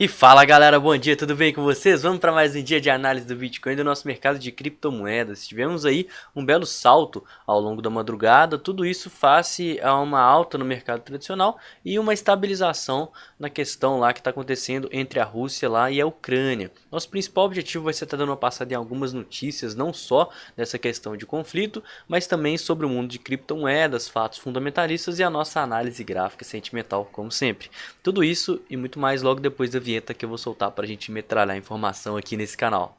E fala galera, bom dia, tudo bem com vocês? Vamos para mais um dia de análise do Bitcoin e do nosso mercado de criptomoedas. Tivemos aí um belo salto ao longo da madrugada, tudo isso face a uma alta no mercado tradicional e uma estabilização na questão lá que está acontecendo entre a Rússia lá e a Ucrânia. Nosso principal objetivo vai ser estar dando uma passada em algumas notícias, não só dessa questão de conflito, mas também sobre o mundo de criptomoedas, fatos fundamentalistas e a nossa análise gráfica e sentimental, como sempre. Tudo isso e muito mais logo depois da vinheta que eu vou soltar para a gente metralhar informação aqui nesse canal.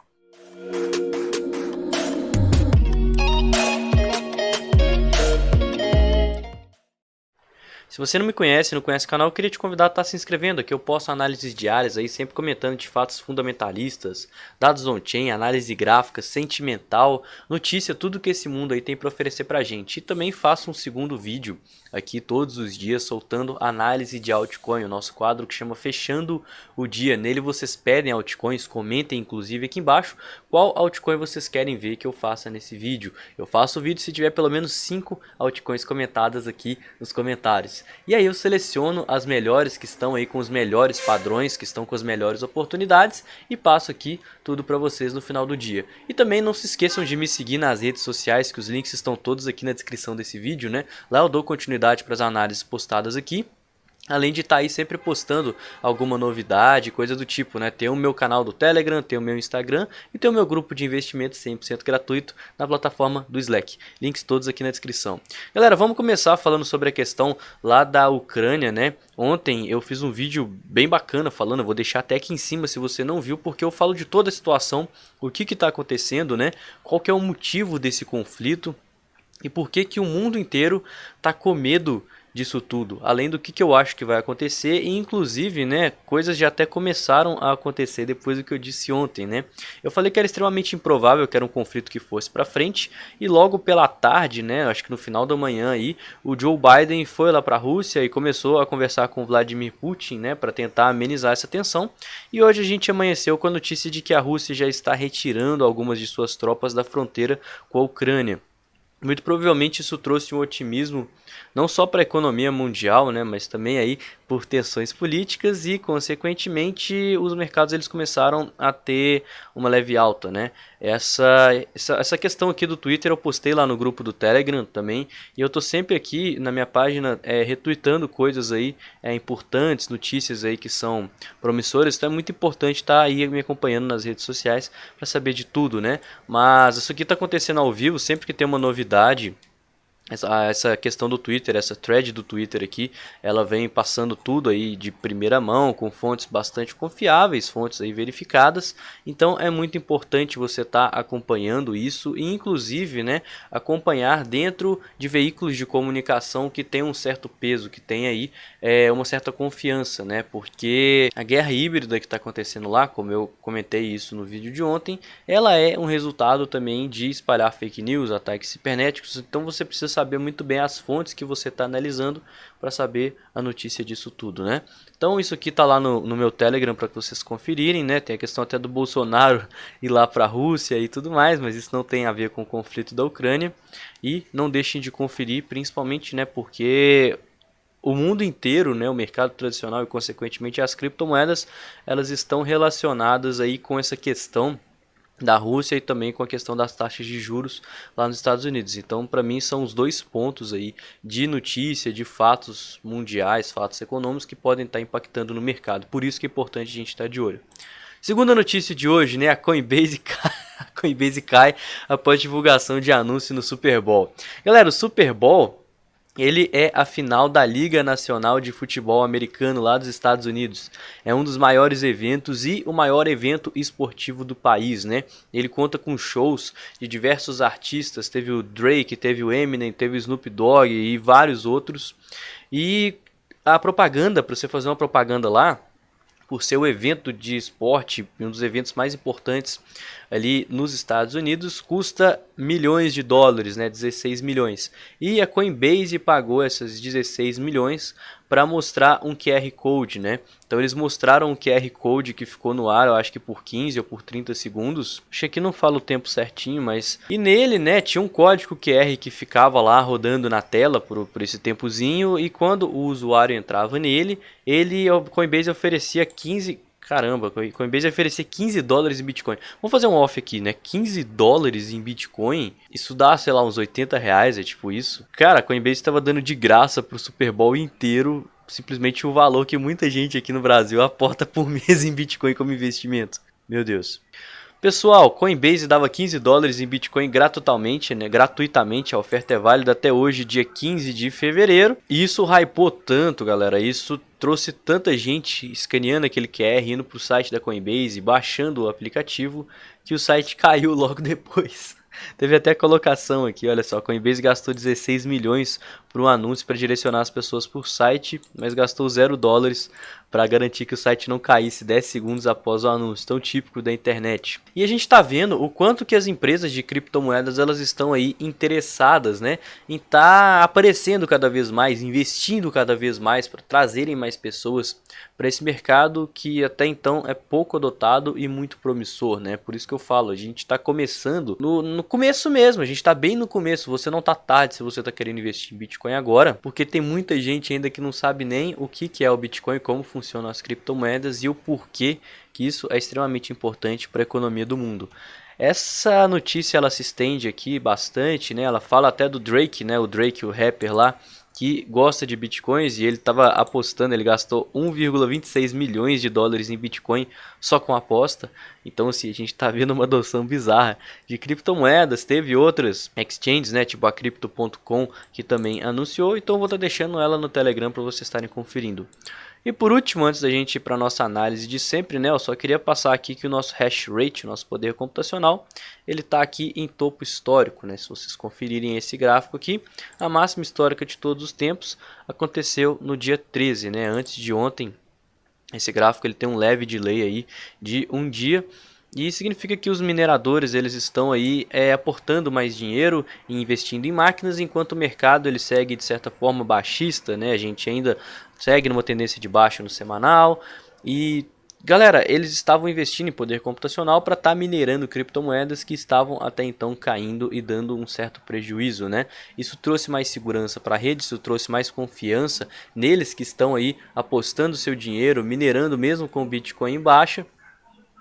Se você não me conhece, não conhece o canal, eu queria te convidar a estar se inscrevendo aqui. Eu posto análises diárias aí, sempre comentando de fatos fundamentalistas, dados on-chain, análise gráfica, sentimental, notícia, tudo que esse mundo aí tem para oferecer pra gente. E também faço um segundo vídeo aqui todos os dias soltando análise de altcoin, o nosso quadro que chama Fechando o Dia. Nele vocês pedem altcoins, comentem inclusive aqui embaixo qual altcoin vocês querem ver que eu faça nesse vídeo. Eu faço o vídeo se tiver pelo menos 5 altcoins comentadas aqui nos comentários. E aí eu seleciono as melhores que estão aí com os melhores padrões, que estão com as melhores oportunidades e passo aqui tudo para vocês no final do dia. E também não se esqueçam de me seguir nas redes sociais, que os links estão todos aqui na descrição desse vídeo, né? Lá eu dou continuidade para as análises postadas aqui. Além de estar aí sempre postando alguma novidade, coisa do tipo, né? Tem o meu canal do Telegram, tem o meu Instagram e tem o meu grupo de investimento 100% gratuito na plataforma do Slack. Links todos aqui na descrição. Galera, vamos começar falando sobre a questão lá da Ucrânia, né? Ontem eu fiz um vídeo bem bacana falando, eu vou deixar até aqui em cima se você não viu, porque eu falo de toda a situação, o que está acontecendo, né? Qual que é o motivo desse conflito e por que que o mundo inteiro está com medo disso tudo, além do que eu acho que vai acontecer e inclusive, né, coisas já até começaram a acontecer depois do que eu disse ontem, né? Eu falei que era extremamente improvável que era um conflito que fosse para frente e logo pela tarde, né, acho que no final da manhã aí, o Joe Biden foi lá para a Rússia e começou a conversar com Vladimir Putin, né, para tentar amenizar essa tensão. E hoje a gente amanheceu com a notícia de que a Rússia já está retirando algumas de suas tropas da fronteira com a Ucrânia. Muito provavelmente isso trouxe um otimismo não só para a economia mundial, né, mas também aí por tensões políticas e consequentemente os mercados eles começaram a ter uma leve alta, né? Essa questão aqui do Twitter eu postei lá no grupo do Telegram também e eu tô sempre aqui na minha página retweetando coisas aí importantes, notícias aí que são promissoras, então é muito importante estar aí me acompanhando nas redes sociais para saber de tudo, né? Mas isso aqui está acontecendo ao vivo, sempre que tem uma novidade. Essa questão do Twitter, essa thread do Twitter aqui, ela vem passando tudo aí de primeira mão, com fontes bastante confiáveis, fontes aí verificadas. Então é muito importante você estar acompanhando isso e inclusive, né, acompanhar dentro de veículos de comunicação que tem um certo peso, que tem aí uma certa confiança, né? Porque a guerra híbrida que está acontecendo lá, como eu comentei isso no vídeo de ontem, ela é um resultado também de espalhar fake news, ataques cibernéticos. Então você precisa saber muito bem as fontes que você está analisando para saber a notícia disso tudo, né? Então isso aqui tá lá no meu Telegram para que vocês conferirem, né? Tem a questão até do Bolsonaro ir lá para a Rússia e tudo mais, mas isso não tem a ver com o conflito da Ucrânia. E não deixem de conferir, principalmente, né? Porque o mundo inteiro, né, o mercado tradicional e consequentemente as criptomoedas, elas estão relacionadas aí com essa questão da Rússia e também com a questão das taxas de juros lá nos Estados Unidos. Então, para mim, são os dois pontos aí de notícia, de fatos mundiais, fatos econômicos que podem estar impactando no mercado. Por isso que é importante a gente estar de olho. Segunda notícia de hoje, né, a Coinbase cai, a Coinbase cai após divulgação de anúncio no Super Bowl. Galera, o Super Bowl ele é a final da Liga Nacional de Futebol Americano lá dos Estados Unidos. É um dos maiores eventos e o maior evento esportivo do país, né? Ele conta com shows de diversos artistas, teve o Drake, teve o Eminem, teve o Snoop Dogg e vários outros. E a propaganda, para você fazer uma propaganda lá, por ser o evento de esporte, um dos eventos mais importantes ali nos Estados Unidos, custa milhões de dólares, né? 16 milhões. E a Coinbase pagou essas 16 milhões para mostrar um QR Code, né? Então eles mostraram um QR Code que ficou no ar, eu acho que por 15 ou por 30 segundos. Acho que não falo o tempo certinho, mas... E nele, né, tinha um código QR que ficava lá rodando na tela por esse tempozinho. E quando o usuário entrava nele, a Coinbase oferecia 15 Caramba, Coinbase vai oferecer 15 dólares em Bitcoin. Vamos fazer um off aqui, né? 15 dólares em Bitcoin, isso dá, sei lá, uns 80 reais, é tipo isso. Cara, a Coinbase estava dando de graça pro Super Bowl inteiro, simplesmente o valor que muita gente aqui no Brasil aporta por mês em Bitcoin como investimento. Meu Deus. Pessoal, Coinbase dava 15 dólares em Bitcoin gratuitamente, né? Gratuitamente, a oferta é válida até hoje, dia 15 de fevereiro. E isso hypou tanto, galera, isso trouxe tanta gente escaneando aquele QR, indo pro site da Coinbase, baixando o aplicativo, que o site caiu logo depois. Teve até colocação aqui, olha só, a Coinbase gastou 16 milhões por um anúncio para direcionar as pessoas por site, mas gastou 0 dólares para garantir que o site não caísse 10 segundos após o anúncio, tão típico da internet. E a gente está vendo o quanto que as empresas de criptomoedas elas estão aí interessadas, né, em estar aparecendo cada vez mais, investindo cada vez mais para trazerem mais pessoas para esse mercado que até então é pouco adotado e muito promissor, né? Por isso que eu falo, a gente está começando no começo mesmo, a gente está bem no começo. Você não está tarde se você está querendo investir em Bitcoin agora, porque tem muita gente ainda que não sabe nem o que é o Bitcoin, como funcionam as criptomoedas e o porquê que isso é extremamente importante para a economia do mundo. Essa notícia ela se estende aqui bastante, né? Ela fala até do Drake, né? O Drake, o rapper lá, que gosta de bitcoins e ele estava apostando, ele gastou 1,26 milhões de dólares em bitcoin só com aposta. Então assim, a gente está vendo uma adoção bizarra de criptomoedas. Teve outras exchanges, né, tipo a Crypto.com, que também anunciou, então eu vou estar deixando ela no Telegram para vocês estarem conferindo. E por último, antes da gente ir para a nossa análise de sempre, né, eu só queria passar aqui que o nosso hash rate, o nosso poder computacional, ele está aqui em topo histórico, né? Se vocês conferirem esse gráfico aqui, a máxima histórica de todos os tempos aconteceu no dia 13, né, antes de ontem. Esse gráfico ele tem um leve delay aí de um dia. E significa que os mineradores eles estão aí aportando mais dinheiro e investindo em máquinas, enquanto o mercado ele segue de certa forma baixista, né? A gente ainda segue numa tendência de baixa no semanal. E galera, eles estavam investindo em poder computacional para estar minerando criptomoedas que estavam até então caindo e dando um certo prejuízo, né? Isso trouxe mais segurança para a rede, isso trouxe mais confiança neles que estão aí apostando seu dinheiro, minerando mesmo com o Bitcoin em baixa,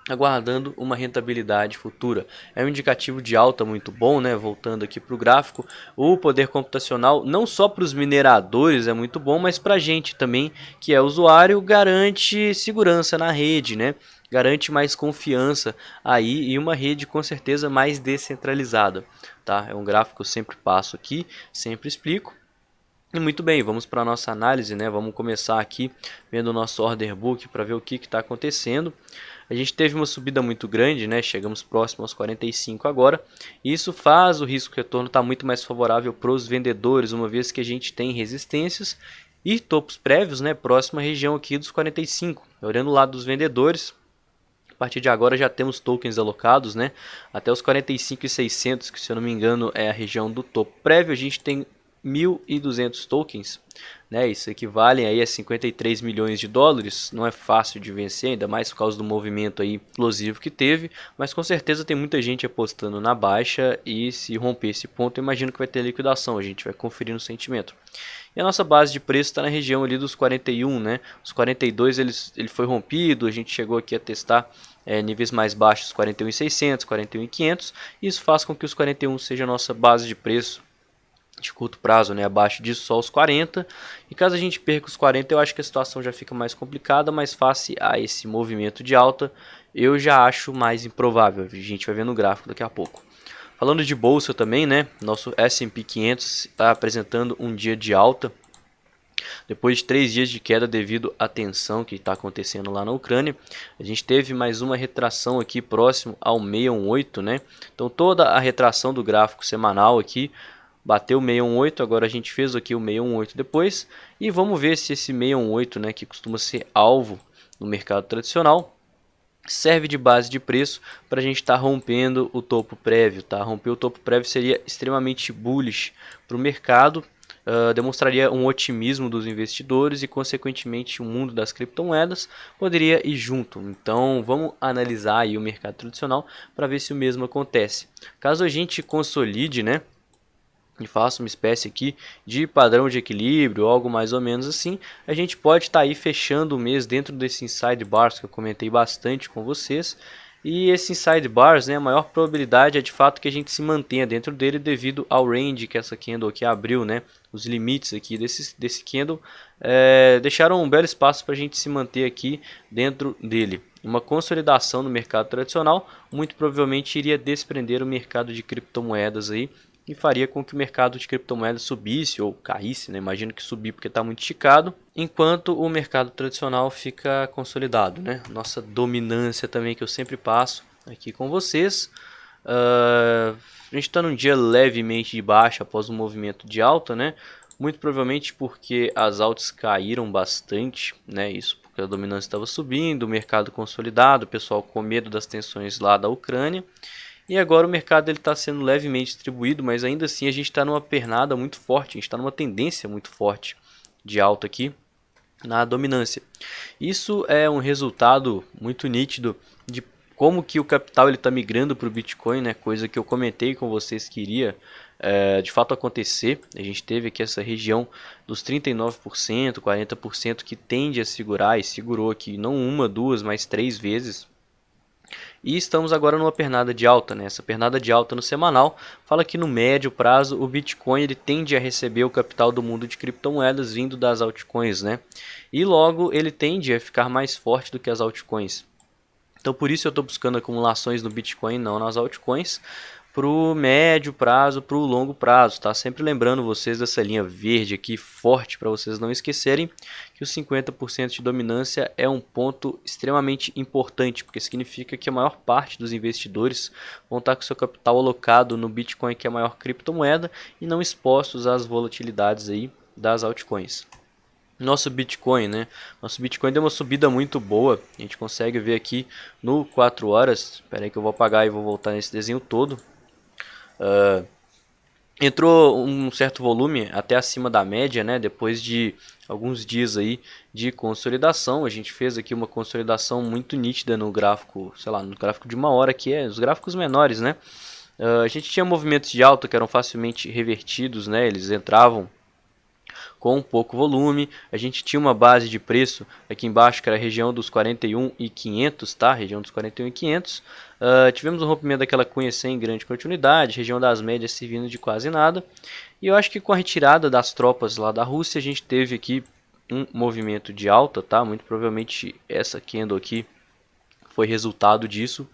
aguardando uma rentabilidade futura. É um indicativo de alta muito bom, né? Voltando aqui para o gráfico, o poder computacional não só para os mineradores é muito bom, mas para a gente também que é usuário, garante segurança na rede, né? Garante mais confiança aí e uma rede com certeza mais descentralizada, tá? É um gráfico que eu sempre passo aqui, sempre explico. E muito bem, vamos para a nossa análise, né? Vamos começar aqui vendo o nosso order book para ver o que está acontecendo. A gente teve uma subida muito grande, né? Chegamos próximo aos 45 agora. E isso faz o risco retorno estar muito mais favorável para os vendedores, uma vez que a gente tem resistências e topos prévios, né? Próxima região aqui dos 45. Olhando o lado dos vendedores, a partir de agora já temos tokens alocados, né? Até os 45.600, que se eu não me engano é a região do topo prévio, a gente tem 1.200 tokens, né? Isso equivale aí a 53 milhões de dólares. Não é fácil de vencer, ainda mais por causa do movimento aí explosivo que teve, mas com certeza tem muita gente apostando na baixa e se romper esse ponto, eu imagino que vai ter liquidação. A gente vai conferir no sentimento. E a nossa base de preço está na região ali dos 41, né? Os 42 ele foi rompido, a gente chegou aqui a testar níveis mais baixos, 41.600, 41.500. Isso faz com que os 41 seja a nossa base de preço de curto prazo, né? Abaixo disso só os 40, e caso a gente perca os 40 eu acho que a situação já fica mais complicada, mas face a esse movimento de alta eu já acho mais improvável. A gente vai ver no gráfico daqui a pouco. Falando de bolsa também, né? Nosso S&P 500 está apresentando um dia de alta depois de 3 dias de queda devido à tensão que está acontecendo lá na Ucrânia. A gente teve mais uma retração aqui próximo ao 618, né? Então toda a retração do gráfico semanal aqui bateu o 618, agora a gente fez aqui o 618 depois. E vamos ver se esse 618, né, que costuma ser alvo no mercado tradicional, serve de base de preço para a gente estar rompendo o topo prévio. Tá? Romper o topo prévio seria extremamente bullish para o mercado. Demonstraria um otimismo dos investidores e consequentemente o mundo das criptomoedas poderia ir junto. Então vamos analisar aí o mercado tradicional para ver se o mesmo acontece. Caso a gente consolide, né, e faça uma espécie aqui de padrão de equilíbrio, algo mais ou menos assim, a gente pode estar aí fechando o mês dentro desse inside bars que eu comentei bastante com vocês. E esse inside bars, né, a maior probabilidade é de fato que a gente se mantenha dentro dele devido ao range que essa candle aqui abriu, né? Os limites aqui desse candle deixaram um belo espaço para a gente se manter aqui dentro dele. Uma consolidação no mercado tradicional muito provavelmente iria desprender o mercado de criptomoedas aí e faria com que o mercado de criptomoedas subisse ou caísse, né? Imagino que subir porque está muito esticado, enquanto o mercado tradicional fica consolidado, né? Nossa dominância também que eu sempre passo aqui com vocês. A gente está num dia levemente de baixa após um movimento de alta, né? Muito provavelmente porque as altas caíram bastante, né? Isso porque a dominância estava subindo, o mercado consolidado, o pessoal com medo das tensões lá da Ucrânia. E agora o mercado está sendo levemente distribuído, mas ainda assim a gente está numa pernada muito forte, a gente está numa tendência muito forte de alta aqui na dominância. Isso é um resultado muito nítido de como que o capital está migrando para o Bitcoin, né? Coisa que eu comentei com vocês que iria de fato acontecer. A gente teve aqui essa região dos 39%, 40% que tende a segurar e segurou aqui não uma, duas, mas três vezes. E estamos agora numa pernada de alta, né? Essa pernada de alta no semanal fala que no médio prazo o Bitcoin ele tende a receber o capital do mundo de criptomoedas vindo das altcoins, né? E logo ele tende a ficar mais forte do que as altcoins. Então por isso eu estou buscando acumulações no Bitcoin, não nas altcoins, para o médio prazo, para o longo prazo, tá? Sempre lembrando vocês dessa linha verde aqui forte para vocês não esquecerem que os 50% de dominância é um ponto extremamente importante, porque significa que a maior parte dos investidores vão estar com seu capital alocado no Bitcoin, que é a maior criptomoeda, e não expostos às volatilidades aí das altcoins. Nosso Bitcoin, né? Nosso Bitcoin deu uma subida muito boa. A gente consegue ver aqui no 4 horas. Espera aí que eu vou apagar e vou voltar nesse desenho todo. Entrou um certo volume até acima da média, né? Depois de alguns dias aí de consolidação. A gente fez aqui uma consolidação muito nítida no gráfico, sei lá, no gráfico de uma hora, que é os gráficos menores, né? A gente tinha movimentos de alta que eram facilmente revertidos, né? Eles entravam com pouco volume. A gente tinha uma base de preço aqui embaixo que era a região dos 41.500, tá? Região dos 41.500. Tivemos um rompimento daquela cunha sem grande continuidade, região das médias servindo de quase nada. E eu acho que com a retirada das tropas lá da Rússia, a gente teve aqui um movimento de alta, tá? Muito provavelmente essa candle aqui foi resultado disso.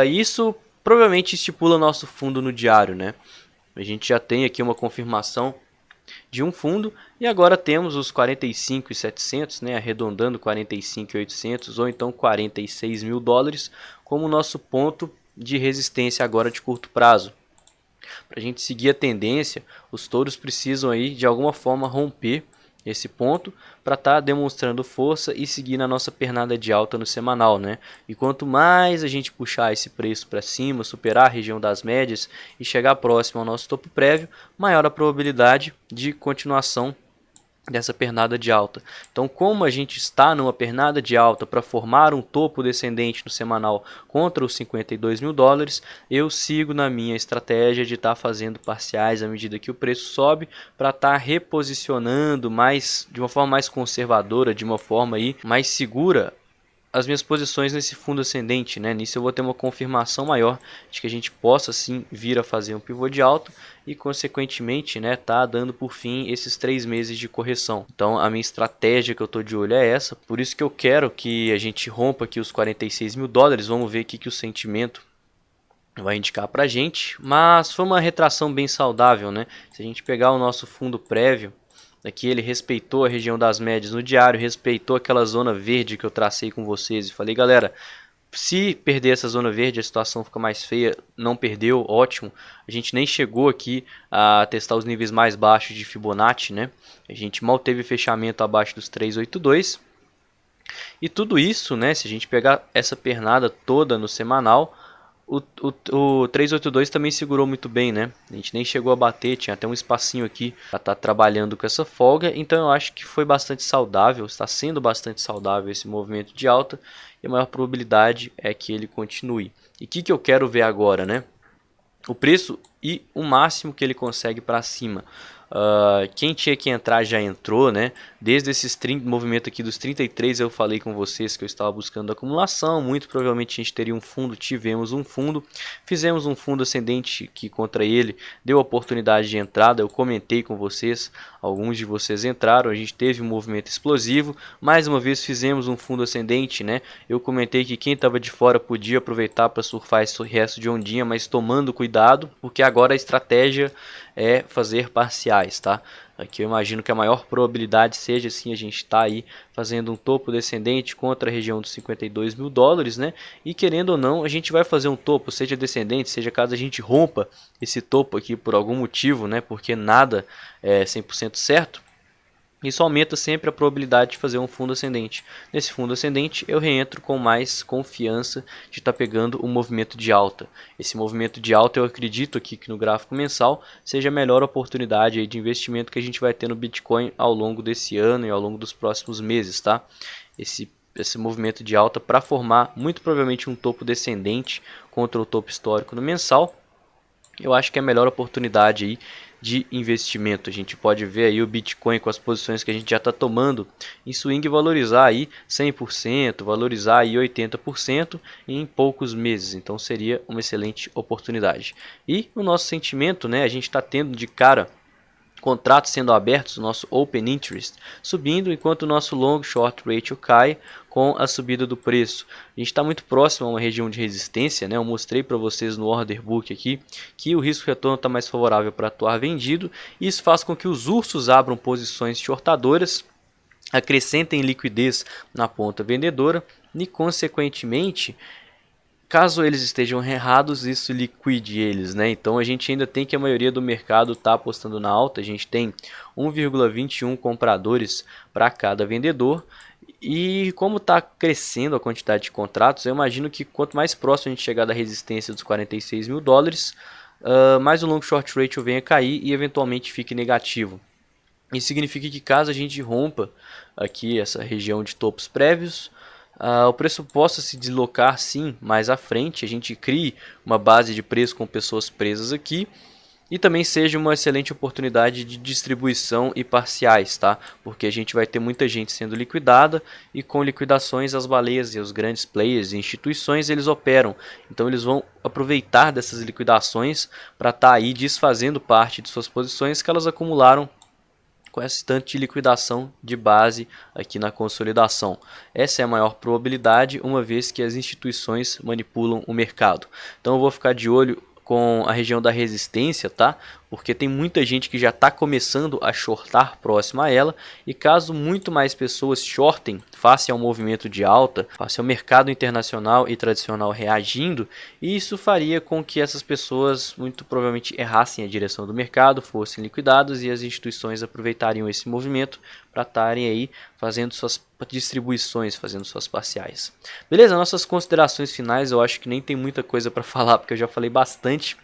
Isso provavelmente estipula nosso fundo no diário, né? A gente já tem aqui uma confirmação de um fundo e agora temos os 45.700, né, arredondando 45.800 ou então 46 mil dólares como nosso ponto de resistência agora de curto prazo. Para a gente seguir a tendência, os touros precisam aí de alguma forma romper esse ponto para estar demonstrando força e seguir na nossa pernada de alta no semanal, né? E quanto mais a gente puxar esse preço para cima, superar a região das médias e chegar próximo ao nosso topo prévio, maior a probabilidade de continuação dessa pernada de alta. Então, como a gente está numa pernada de alta para formar um topo descendente no semanal contra os 52 mil dólares, eu sigo na minha estratégia de estar fazendo parciais à medida que o preço sobe, para estar reposicionando mais de uma forma mais conservadora, de uma forma aí mais segura as minhas posições nesse fundo ascendente, né? Nisso eu vou ter uma confirmação maior de que a gente possa sim vir a fazer um pivô de alta e consequentemente, né, tá dando por fim esses 3 meses de correção. Então a minha estratégia que eu tô de olho é essa, por isso que eu quero que a gente rompa aqui os 46 mil dólares, vamos ver aqui que o sentimento vai indicar pra gente, mas foi uma retração bem saudável, né? Se a gente pegar o nosso fundo prévio, aqui ele respeitou a região das médias no diário, respeitou aquela zona verde que eu tracei com vocês e falei, galera, se perder essa zona verde a situação fica mais feia, não perdeu, ótimo. A gente nem chegou aqui a testar os níveis mais baixos de Fibonacci, né? A gente mal teve fechamento abaixo dos 382. E tudo isso, né, se a gente pegar essa pernada toda no semanal, o 382 também segurou muito bem, né? A gente nem chegou a bater, tinha até um espacinho aqui para estar trabalhando com essa folga. Então eu acho que foi bastante saudável, está sendo bastante saudável esse movimento de alta. E a maior probabilidade é que ele continue. E o que eu quero ver agora, né? o preço e o máximo que ele consegue para cima. Quem tinha que entrar já entrou, né? Desde esses 30 movimento aqui dos 33 eu falei com vocês que eu estava buscando acumulação. Muito provavelmente a gente teria um fundo, tivemos um fundo, fizemos um fundo ascendente que contra ele deu oportunidade de entrada. Eu comentei com vocês, alguns de vocês entraram, a gente teve um movimento explosivo. Mais uma vez fizemos um fundo ascendente, né? Eu comentei que quem estava de fora podia aproveitar para surfar esse resto de ondinha, mas tomando cuidado, porque agora a estratégia é fazer parciais, tá? Aqui eu imagino que a maior probabilidade seja assim, a gente está aí fazendo um topo descendente contra a região dos 52 mil dólares, né? E querendo ou não, a gente vai fazer um topo, seja descendente, seja caso a gente rompa esse topo aqui por algum motivo, né? Porque nada é 100% certo. Isso aumenta sempre a probabilidade de fazer um fundo ascendente. Nesse fundo ascendente eu reentro com mais confiança de estar pegando um movimento de alta. Esse movimento de alta eu acredito aqui que no gráfico mensal seja a melhor oportunidade aí de investimento que a gente vai ter no Bitcoin ao longo desse ano e ao longo dos próximos meses, tá? Esse movimento de alta para formar muito provavelmente um topo descendente contra o topo histórico no mensal. Eu acho que é a melhor oportunidade aí de investimento. A gente pode ver aí o Bitcoin com as posições que a gente já está tomando em swing valorizar aí 100%, valorizar aí 80% em poucos meses. Então seria uma excelente oportunidade. E o nosso sentimento, né, a gente está tendo de cara contratos sendo abertos, o nosso Open Interest subindo, enquanto o nosso Long Short Ratio cai com a subida do preço. A gente está muito próximo a uma região de resistência, né? Eu mostrei para vocês no Order Book aqui que o risco retorno está mais favorável para atuar vendido. Isso faz com que os ursos abram posições shortadoras, acrescentem liquidez na ponta vendedora e, consequentemente, caso eles estejam errados, isso liquide eles, né? Então a gente ainda tem que a maioria do mercado está apostando na alta. A gente tem 1,21 compradores para cada vendedor. E como está crescendo a quantidade de contratos, eu imagino que quanto mais próximo a gente chegar da resistência dos 46 mil dólares, mais o long short ratio venha cair e eventualmente fique negativo. Isso significa que caso a gente rompa aqui essa região de topos prévios, o preço possa se deslocar sim mais à frente, a gente crie uma base de preço com pessoas presas aqui e também seja uma excelente oportunidade de distribuição e parciais, tá? Porque a gente vai ter muita gente sendo liquidada e com liquidações as baleias e os grandes players e instituições eles operam. Então eles vão aproveitar dessas liquidações para estar aí desfazendo parte de suas posições que elas acumularam com esse tanto de liquidação de base aqui na consolidação. Essa é a maior probabilidade, uma vez que as instituições manipulam o mercado. Então eu vou ficar de olho com a região da resistência, tá? Porque tem muita gente que já está começando a shortar próximo a ela, e caso muito mais pessoas shortem face ao movimento de alta, face ao mercado internacional e tradicional reagindo, isso faria com que essas pessoas muito provavelmente errassem a direção do mercado, fossem liquidadas e as instituições aproveitariam esse movimento para estarem aí fazendo suas distribuições, fazendo suas parciais. Beleza? Nossas considerações finais, eu acho que nem tem muita coisa para falar, porque eu já falei bastante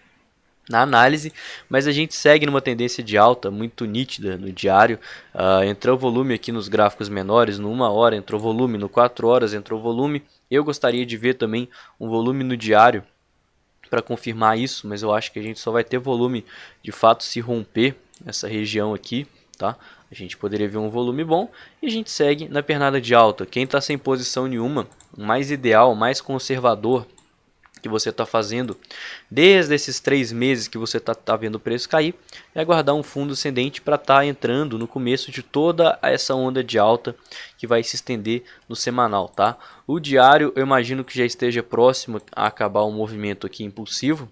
na análise, mas a gente segue numa tendência de alta muito nítida no diário. Entrou volume aqui nos gráficos menores, no 1 hora entrou volume, no 4 horas entrou volume. Eu gostaria de ver também um volume no diário para confirmar isso, mas eu acho que a gente só vai ter volume de fato se romper essa região aqui, tá? A gente poderia ver um volume bom e a gente segue na pernada de alta. Quem está sem posição nenhuma, o mais ideal, o mais conservador que você está fazendo desde esses 3 meses que você está vendo o preço cair, é aguardar um fundo ascendente para estar entrando no começo de toda essa onda de alta que vai se estender no semanal, tá? O diário eu imagino que já esteja próximo a acabar o movimento aqui impulsivo,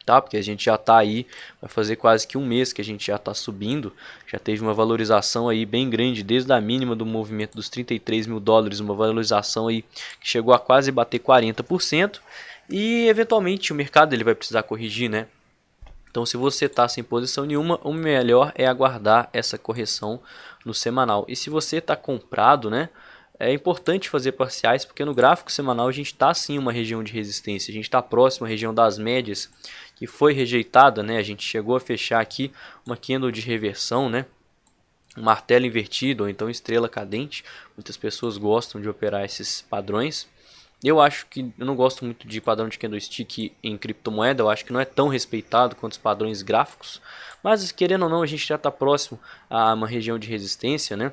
tá? Porque a gente já está aí, vai fazer quase que um mês que a gente já está subindo, já teve uma valorização aí bem grande, desde a mínima do movimento dos 33 mil dólares, uma valorização aí que chegou a quase bater 40%, e eventualmente o mercado ele vai precisar corrigir, né? Então se você está sem posição nenhuma, o melhor é aguardar essa correção no semanal. E se você está comprado, né? É importante fazer parciais, porque no gráfico semanal a gente está sim em uma região de resistência, a gente está próximo à região das médias, que foi rejeitada, né? A gente chegou a fechar aqui uma candle de reversão, né? Um martelo invertido ou então estrela cadente. Muitas pessoas gostam de operar esses padrões. Eu acho que eu não gosto muito de padrão de candlestick em criptomoeda, eu acho que não é tão respeitado quanto os padrões gráficos, mas querendo ou não, a gente já está próximo a uma região de resistência, né?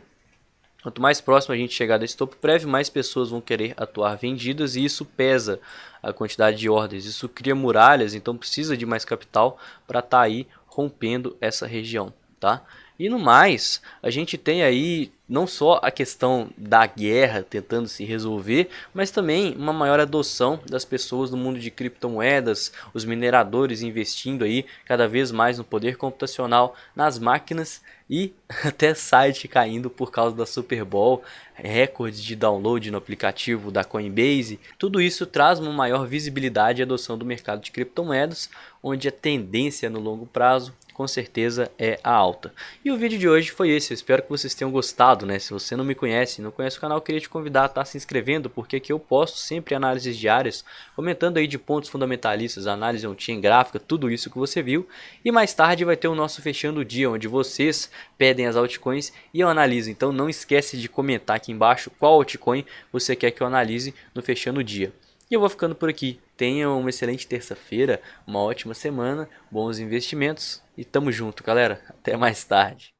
Quanto mais próximo a gente chegar desse topo prévio, mais pessoas vão querer atuar vendidas e isso pesa a quantidade de ordens. Isso cria muralhas, então precisa de mais capital para estar aí rompendo essa região, tá? E no mais, a gente tem aí não só a questão da guerra tentando se resolver, mas também uma maior adoção das pessoas no mundo de criptomoedas, os mineradores investindo aí cada vez mais no poder computacional, nas máquinas e até site caindo por causa da Super Bowl, recordes de download no aplicativo da Coinbase. Tudo isso traz uma maior visibilidade e adoção do mercado de criptomoedas, onde a tendência no longo prazo com certeza é a alta. E o vídeo de hoje foi esse, eu espero que vocês tenham gostado, né? Se você não me conhece, não conhece o canal, eu queria te convidar a estar se inscrevendo, porque aqui eu posto sempre análises diárias, comentando aí de pontos fundamentalistas, análise on-chain, gráfica, tudo isso que você viu. E mais tarde vai ter o nosso Fechando o Dia, onde vocês pedem as altcoins e eu analiso. Então não esquece de comentar aqui embaixo qual altcoin você quer que eu analise no Fechando o Dia. E eu vou ficando por aqui. Tenham uma excelente terça-feira, uma ótima semana, bons investimentos e tamo junto, galera. Até mais tarde.